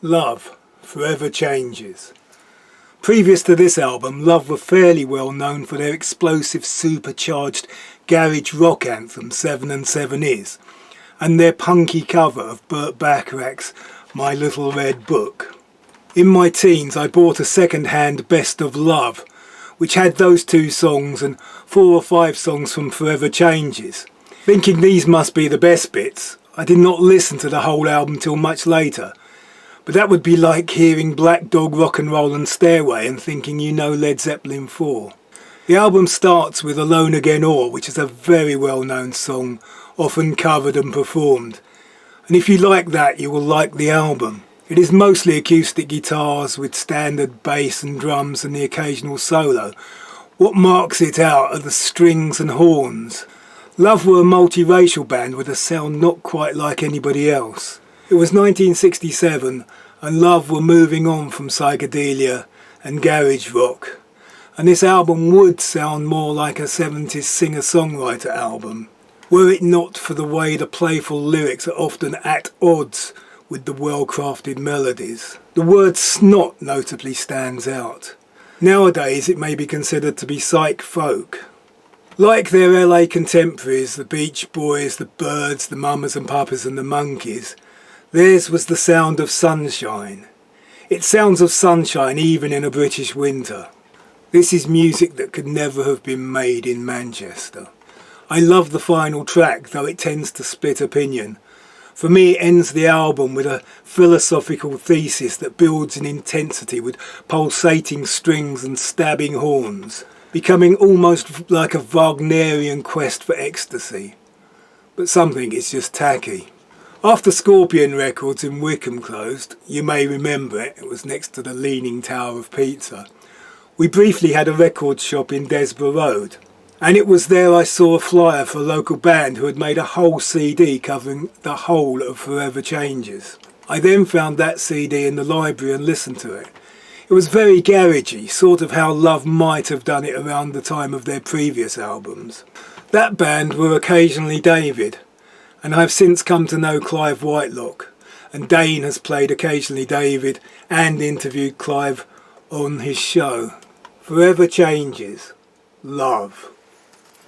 Love Forever Changes. Previous to this album, Love were fairly well known for their explosive, supercharged garage rock anthem 7 and 7 Is, and their punky cover of Burt Bacharach's My Little Red Book. In my teens I bought a second-hand Best of Love, which had those two songs and 4 or 5 songs from Forever Changes. Thinking these must be the best bits, I did not listen to the whole album till much later. But that would be like hearing Black Dog Rock and Roll and Stairway and thinking you know Led Zeppelin 4. The album starts with Alone Again Or, which is a very well-known song, often covered and performed. And if you like that, you will like the album. It is mostly acoustic guitars with standard bass and drums and the occasional solo. What marks it out are the strings and horns. Love were a multiracial band with a sound not quite like anybody else. It was 1967 and Love were moving on from psychedelia and garage rock. And this album would sound more like a 70s singer-songwriter album, were it not for the way the playful lyrics are often at odds with the well-crafted melodies. The word snot notably stands out. Nowadays it may be considered to be psych folk. Like their LA contemporaries, the Beach Boys, the Byrds, the Mamas and Papas and the Monkees, theirs was the sound of sunshine. It sounds of sunshine even in a British winter. This is music that could never have been made in Manchester. I love the final track, though it tends to split opinion. For me, it ends the album with a philosophical thesis that builds in intensity with pulsating strings and stabbing horns, becoming almost like a Wagnerian quest for ecstasy. But something is just tacky. After Scorpion Records in Wycombe closed, you may remember it was next to the Leaning Tower of Pizza, we briefly had a record shop in Desborough Road. And it was there I saw a flyer for a local band who had made a whole CD covering the whole of Forever Changes. I then found that CD in the library and listened to it. It was very garagey, sort of how Love might have done it around the time of their previous albums. That band were Occasionally David, and I have since come to know Clive Whitelock, and Dane has played Occasionally David and interviewed Clive on his show. Forever Changes. Love.